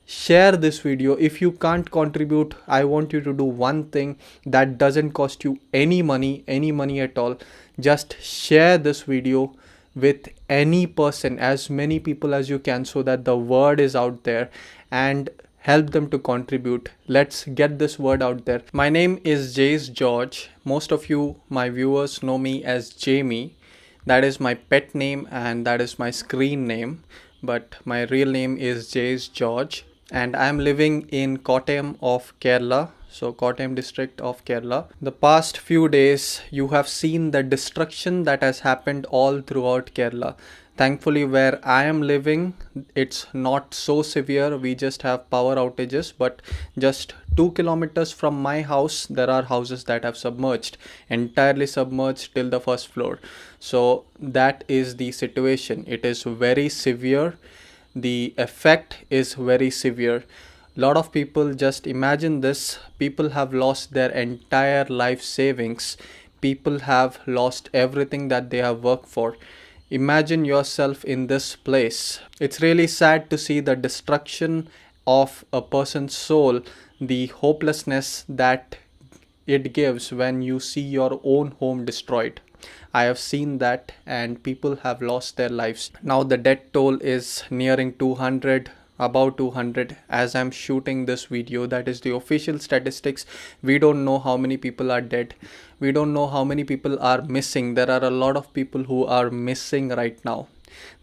share this video. If you can't contribute, I want you to do one thing that doesn't cost you any money at all. Just share this video with any person, as many people as you can, so that the word is out there, and help them to contribute. Let's get this word out there. My name is Jace George. Most of you, my viewers, know me as Jamie. That is my pet name and that is my screen name, but my real name is Jace George, and I am living in Kottayam of Kerala, so Kottayam district of Kerala. The past few days you have seen the destruction that has happened all throughout Kerala. Thankfully, where I am living, it's not so severe. We just have power outages, but just 2 kilometers from my house, there are houses that have submerged, entirely submerged till the first floor. So that is the situation. It is very severe. The effect is very severe. Lot of people, just imagine this, people have lost their entire life savings. People have lost everything that they have worked for. Imagine yourself in this place. It's really sad to see the destruction of a person's soul, the hopelessness that it gives when you see your own home destroyed. I have seen that, and people have lost their lives. Now the death toll is nearing 200, about 200 as I'm shooting this video. That is the official statistics. We don't know how many people are dead. We don't know how many people are missing. There are a lot of people who are missing right now.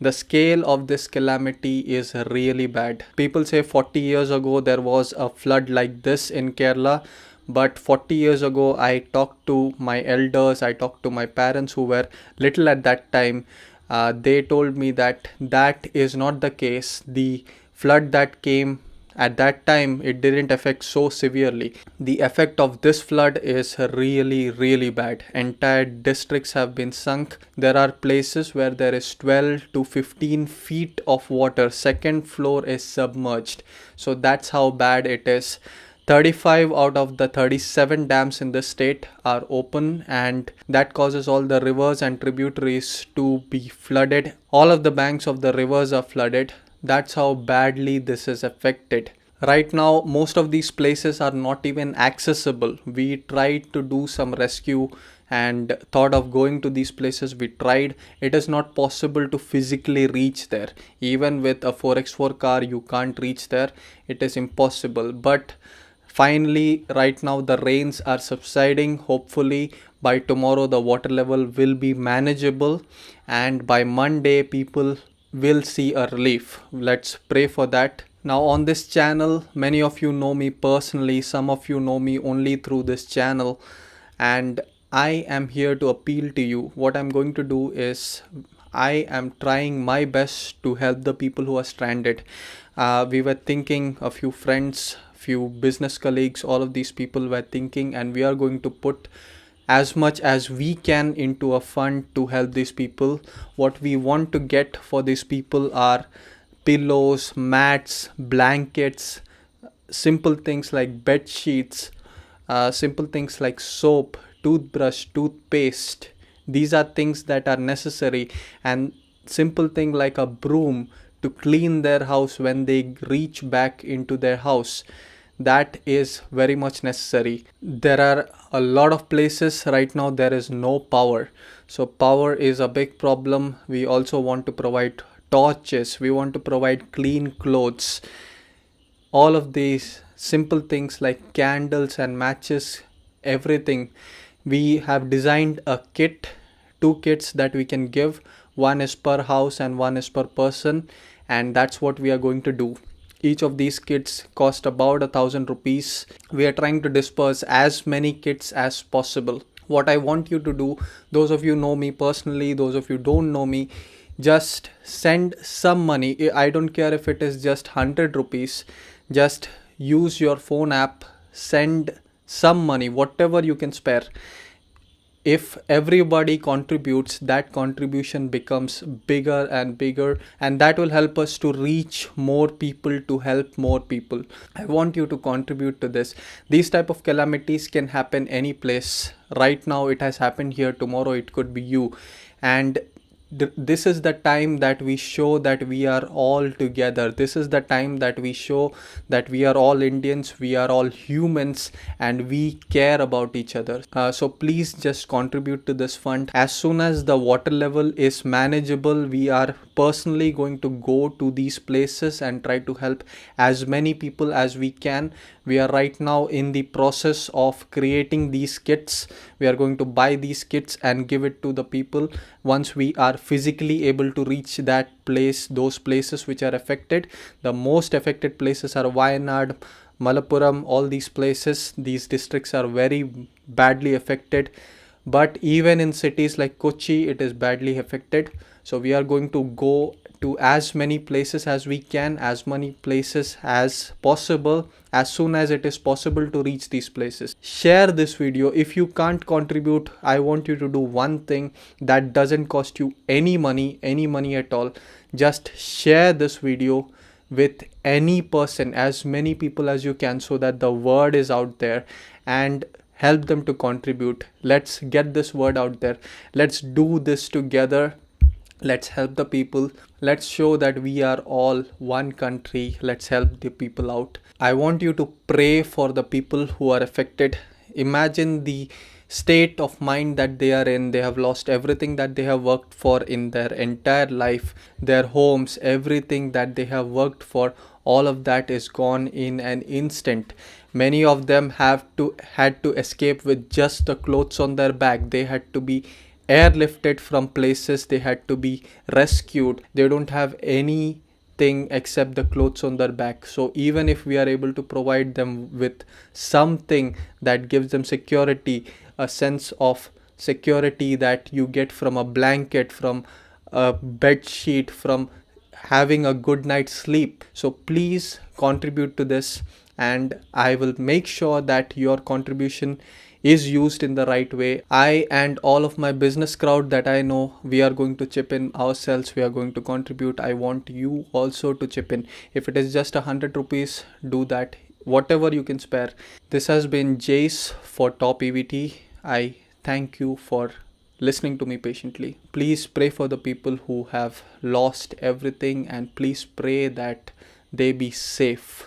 The scale of this calamity is really bad. People say 40 years ago there was a flood like this in Kerala. But 40 years ago, I talked to my elders, I talked to my parents who were little at that time. They told me that that is not the case. The flood that came at that time, it didn't affect so severely. The effect of this flood is really bad. Entire districts have been sunk. There are places where there is 12 to 15 feet of water. Second floor is submerged. So that's how bad it is. 35 out of the 37 dams in the state are open, and that causes all the rivers and tributaries to be flooded. All of the banks of the rivers are flooded. That's how badly this is affected. Right now, most of these places are not even accessible. We tried to do some rescue and thought of going to these places. We tried. It is not possible to physically reach there. Even with a 4x4 car, you can't reach there. It is impossible. But finally, right now the rains are subsiding. Hopefully by tomorrow the water level will be manageable, and by Monday people will see a relief. Let's pray for that. Now on this channel, many of you know me personally, some of you know me only through this channel, and I am here to appeal to you. What I'm going to do is I am trying my best to help the people who are stranded. We were thinking, a few friends, few business colleagues, all of these people were thinking, and we are going to put as much as we can into a fund to help these people. What we want to get for these people are pillows, mats, blankets, simple things like bed sheets, simple things like soap, toothbrush, toothpaste. These are things that are necessary, and simple thing like a broom to clean their house when they reach back into their house. That is very much necessary. There are a lot of places right now there is no power. So power is a big problem. We also want to provide torches. We want to provide clean clothes. All of these simple things like candles and matches, everything. We have designed a kit, 2 kits that we can give. One is per house and one is per person, and that's what we are going to do. Each of these kits cost about 1,000 rupees. We are trying to disperse as many kits as possible. What I want you to do, those of you know me personally, those of you don't know me, just send some money. I don't care if it is just 100 rupees. Just use your phone app, send some money, whatever you can spare. If everybody contributes, that contribution becomes bigger and bigger, and that will help us to reach more people, to help more people. I want you to contribute to this. These type of calamities can happen any place. Right now it has happened here, tomorrow it could be you. And this is the time that we show that we are all together. This is the time that we show that we are all Indians, we are all humans, and we care about each other. So please just contribute to this fund. As soon as the water level is manageable, we are personally going to go to these places and try to help as many people as we can. We are right now in the process of creating these kits. We are going to buy these kits and give it to the people once we are physically able to reach that place, those places which are affected. The most affected places are Wayanad, Malappuram, all these places. These districts are very badly affected, but even in cities like Kochi, it is badly affected. So we are going to go to as many places as we can, as many places as possible, as soon as it is possible to reach these places. Share this video. If you can't contribute, I want you to do one thing that doesn't cost you any money at all. Just share this video with any person, as many people as you can, so that the word is out there, and help them to contribute. Let's get this word out there. Let's do this together. Let's help the people. Let's show that we are all one country. Let's help the people out. I want you to pray for the people who are affected. Imagine the state of mind that they are in. They have lost everything that they have worked for in their entire life, their homes, everything that they have worked for. All of that is gone in an instant. Many of them had to escape with just the clothes on their back. They had to be airlifted from places. They had to be rescued. They don't have anything except the clothes on their back. So even if we are able to provide them with something that gives them security, a sense of security that you get from a blanket, from a bed sheet, from having a good night's sleep. So please contribute to this, and I will make sure that your contribution is used in the right way. I and all of my business crowd that I know, we are going to chip in ourselves. We are going to contribute. I want you also to chip in. If it is just 100 rupees, do that. Whatever you can spare. This has been Jace for TopEvt. I thank you for listening to me patiently. Please pray for the people who have lost everything, and please pray that they be safe.